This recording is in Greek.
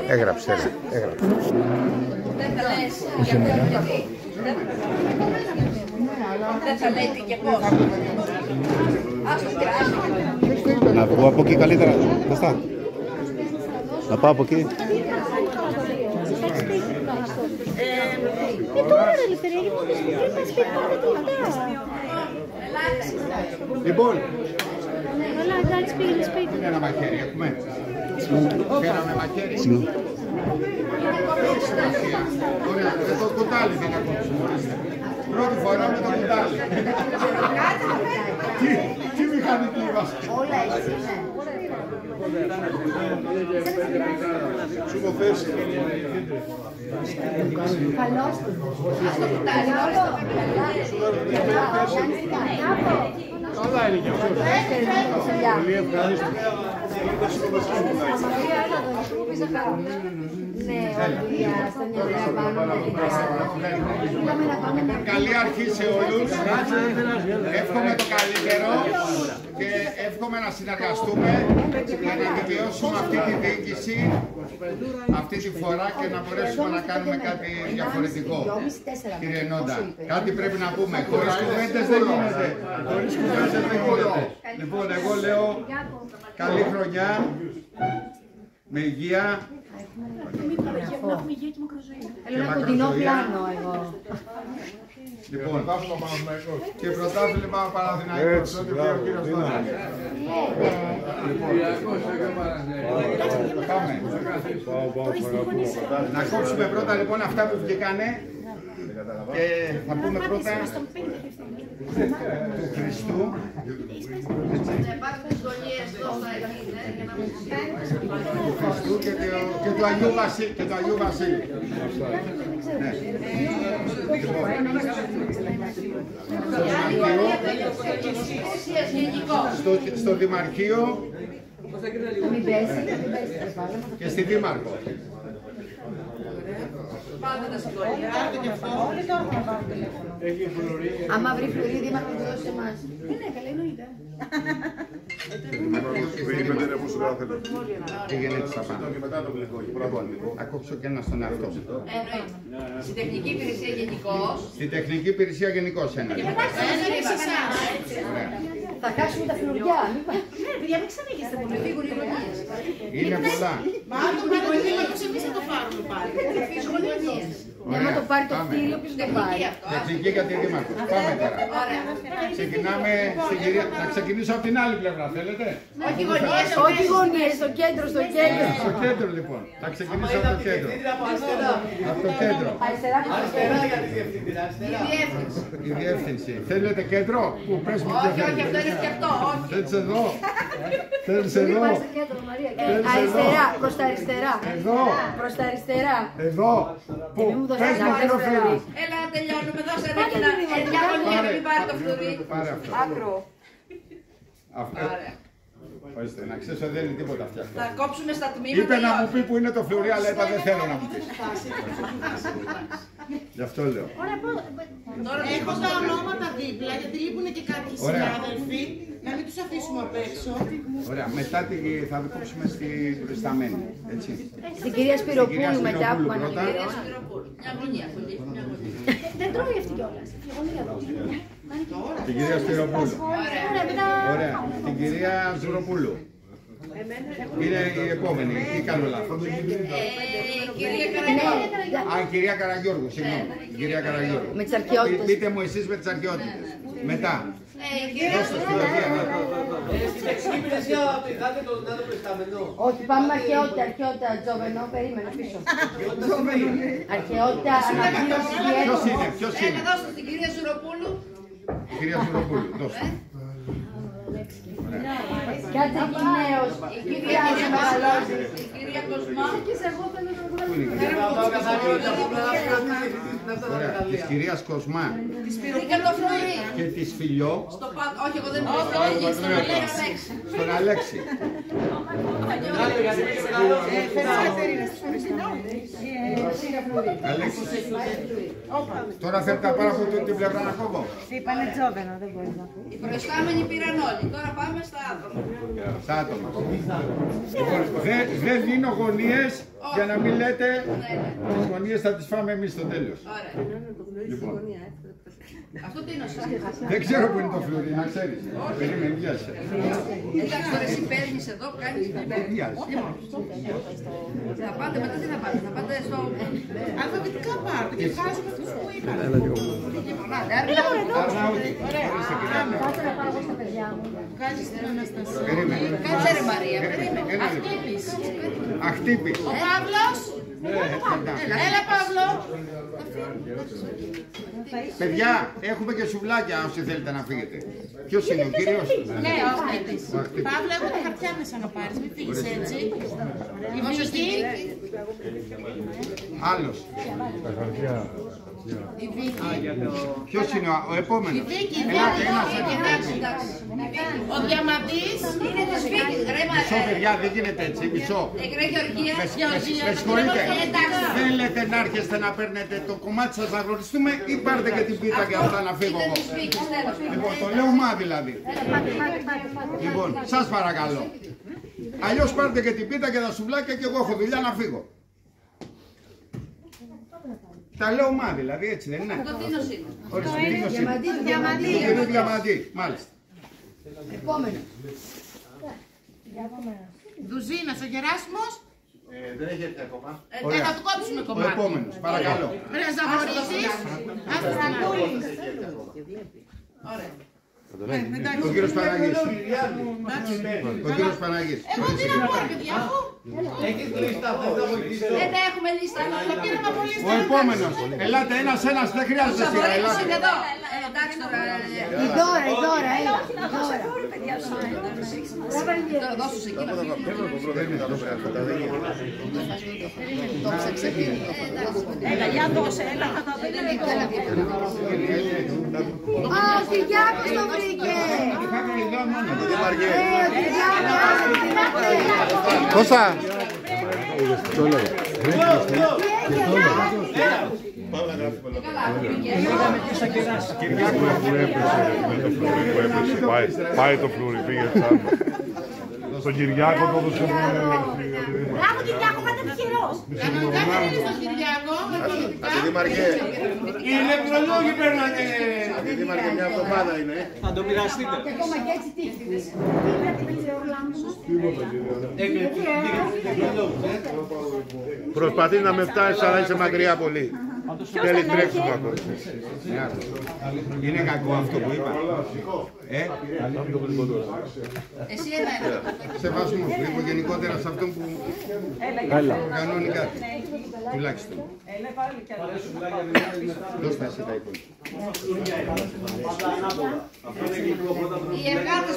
Έγραψε. Δεν θα λες γιατί. Δεν θα λέει τι και πώς. Ας το κράσι. Να βγω από εκεί καλύτερα. Κωστά. Να πάω από εκεί. Τώρα ρε Ελευθερία, γιατί δεν σπίτι πάμε τώρα. Λοιπόν. Καλά, εντάξει, πήγαινε σπίτι. Είναι ένα μαχαίρι, έχουμε. Φέραμε μαχαίρι. Ωραία, με το κουτάλι δεν ακούσουμε. Πρώτη φορά με το κουτάλι. Τι μηχανική είμαστε. Όλα έτσι είναι. Σου το θες. Καλώς. Ας το κουτάλι. Καλά είναι και αυτό. Πολύ ευχαριστώ. Καλή αρχή σε όλους. Εύχομαι το καλύτερο και εύχομαι να συνεργαστούμε για να επιβιώσουμε αυτή τη διοίκηση αυτή τη φορά και να μπορέσουμε να κάνουμε κάτι διαφορετικό. Κύριε Νόντα, κάτι πρέπει να πούμε. Χωρίς κουβέντες δεν γίνεται. Χωρίς κουβέντες δεν γίνεται. Λοιπόν, εγώ λέω καλή χρονιά, με υγεία. Θέλω ένα κοντινό πλάνο εγώ. Λοιπόν, και πρωτάθλημα Παναθηναϊκός. Ό,τι πει ο κύριος Νόντα. Πάμε. Να κόψουμε πρώτα λοιπόν αυτά που βγήκανε και θα πούμε πρώτα του Χριστού. Του Χριστού και του Αγίου Βασίλη. Στο Δημαρχείο και στη Δήμαρχο. Άμα βρει φλουρί, Δήμαρχο του δώσει εμάς. Ναι, καλά εννοείται. Πήγαινε έτσι στα πάνω. Θα κόψω και ένα στον εαυτό μου. Στην τεχνική υπηρεσία γενικώς. Στην τεχνική υπηρεσία γενικώς ένα. Θα χάσουμε τα φλουριά. Ναι, παιδιά, μην ξανέχεστε πολύ. Φύγουν οι γωνίες. Είναι πολλά. Εμείς θα το πάρουμε πάλι. Φύγουν οι γωνίες. Άμα το πάρει το φίλο, ποιος το πάρει. Τεχνική για τη Δήμαρχο. Πάμε τώρα. Ξεκινάμε στην κυρία. Να ξεκινήσω από την άλλη πλευρά, θέλετε. Όχι γωνίες, όχι γωνίες, στο κέντρο, στο κέντρο. Στο κέντρο λοιπόν. Θα ξεκινήσω από το κέντρο. Από το κέντρο. Αριστερά για τη διευθύντρια. Η διεύθυνση. Θέλετε κέντρο? Που πες μου ποιο Όχι, αυτό είναι και αυτό. θέλεις εδώ. Θέλεις εδώ. Αριστερά, προς τα αριστερά. Εδώ. Προς τα αριστερά. Εδώ. Πού? Πες μου ποιο φλουρί. Έλα, τελειώνουμε. Δώσε μια γωνία να μην πάρει το φλουρί. Πάρε αυτό. Άκρο. Ορίστε, να ξέρεις ότι δεν είναι τίποτα αυτά. Θα κόψουμε στα τμήματα. Είπε να μου πει που είναι το φλουρί, αλλά είπα δεν θέλω να μου πεις. Γι' αυτό λέω. Έχω τα ονόματα δίπλα, γιατί λείπουν και κάποιοι συνάδελφοι. Να μην τους αφήσουμε απ' έξω. Ωραία, μετά θα κόψουμε στη προϊσταμένη, έτσι. Στην κυρία Σπυροπούλου μετά που πρώτα. Μια γωνία. Δεν τρώει αυτή κιόλας. Την κυρία Σπυροπούλου. Ωραία, την κυρία Ζουροπούλου. Είναι η επόμενη, ή κάνω λάθος. Α, η κυρία Καραγιώργου, συγγνώμη. Κυρία Καραγιώργου. Με τις αρχαιότητες. Πείτε μου εσείς με τις αρχαιότητες. Μετά. Δώστε στη Λογία. Στην τεχνική υπηρεσία πήγατε τον άλλο προϊστάμενο. Όχι, πάμε με αρχαιότητα, Τζόβενο, περίμενε πίσω. Αρχαιότητα, ανακοίνωση διέτομο. Ποιος είναι. Δώστε στην κυρία Ζουροπούλου. Κυρία Ζουροπούλου, δώστε. Κάτσε εκεί νέος. Η κυρία Μεγαλώση. Η κυρία Κοσμά. Ωραία, της κυρίας Κοσμά και της Φιλιό. Όχι, εγώ δεν μπορώ. Στον Αλέξη. Στον Αλέξη. Αλέξη. Τώρα θέλετε να πάρω από την πλευρά να κόβω. Είπανε τζόβενα, δεν μπορεί να πει. Οι προϊστάμενοι πήραν όλοι. Τώρα πάμε στα άτομα. Στα άτομα. Λοιπόν, δεν δίνω γωνίες για να μην λέτε τις γωνίες θα τις φάμε εμείς στο τέλος. Ωραία. Λοιπόν, Αυτό τι είναι ο δεν ξέρω που είναι το φλουρί, να ξέρεις. Περίμενε, βιάζεσαι. Εντάξει, τώρα εσύ παίρνεις εδώ, κάνεις. Βιάζεσαι. Θα πάτε, μετά τι θα πάτε, θα πάτε στο... Αλφαβητικά πάρτε και βγάζουμε αυτούς που είπαν. Αρναούτη. Κάτσε να πάω εγώ στα παιδιά μου. Βγάζεις την Αναστασία. Περίμενε. Κάτσε ρε Μαρία, περίμενε. Αχτύπης. Αχτύπη. Ο Παύλος. Έλα Παύλο. Παιδιά, έχουμε και σουβλάκια όσοι θέλετε να φύγετε. Ποιος είναι ο κύριος? Ναι, ο Αχτύπης. Παύλο, έχω τα χαρτιά μέσα να πάρεις, μην φύγεις έτσι. Η Βίκη. Άλλος. Η Βίκη. Ποιος είναι ο επόμενος? Η Βίκη. Ελάτε, ένας. Ο Διαμαντής. Είναι της Βίκης, ρε Μισό παιδιά, δεν γίνεται έτσι, μισό. Ρε Γεωργία. Με συγχωρείτε, θέλετε να έρχεστε να παίρνετε το κομμάτι σας να γνωριστούμε ή πάρτε και την πίτα και αυτά να φύγω εγώ? Λοιπόν, το λέω μα δηλαδή. Λοιπόν, σας παρακαλώ. Αλλιώς πάρτε και την πίτα και τα σουβλάκια και εγώ έχω δουλειά να φύγω. Τα λέω μα δηλαδή, έτσι δεν είναι? Το τίνος είναι. Ορίστε, τίνος είναι. Το Διαμαντή, μάλιστα. Επόμενο. Δουζίνας, ο Γεράσιμος. Δεν έχετε ακόμα. Θα του κόψουμε Ο κομμάτι. επόμενος, παρακαλώ. Ωραία, Ζαβορίδης. Αστυνατούλης. Ωραία. Ο κύριος Παναγής. Ο κύριος Παναγής. Εγώ τι να πω, παιδιά μου. Έχεις λίστα, δεν θα βοηθήσω. Δεν έχουμε λίστα. Το πήραμε από λίστα. Ο επόμενος. Ελάτε ένας, δεν χρειάζεται σειρά. Ζαβορίδης Ελάτε. είναι εδώ. Εντάξει τώρα. Η Δώρα, έλα. Τώρα δώσου σε εκείνο. Έλα, για δώσε, έλα, θα τα δείτε λίγο. Α, ο Κυριάκος το βρήκε. Πόσα? Πάει το φλουρί, πήγε σαν. Στον Κυριάκο το έδωσε. Μπράβο Κυριάκο, πάτε τυχερός. Κανονικά δεν είναι στον Κυριάκο. Αντιδημαρχέ. Οι ηλεκτρολόγοι παίρνανε. Αντιδημαρχέ, μια εβδομάδα είναι. Θα το μοιραστείτε. Και ακόμα και έτσι τύχτηδες. Τι βλέπετε Ορλάντο. Προσπαθεί να με φτάσει, αλλά είσαι μακριά πολύ. Θέλει τρέξιμο ακόμα. Είναι κακό αυτό που είπα. Εσύ ένα. Σεβασμό που είπα γενικότερα σε αυτόν που κανόνει κάτι. Τουλάχιστον. Δώστε εσύ τα υπόλοιπα. Οι εργάτες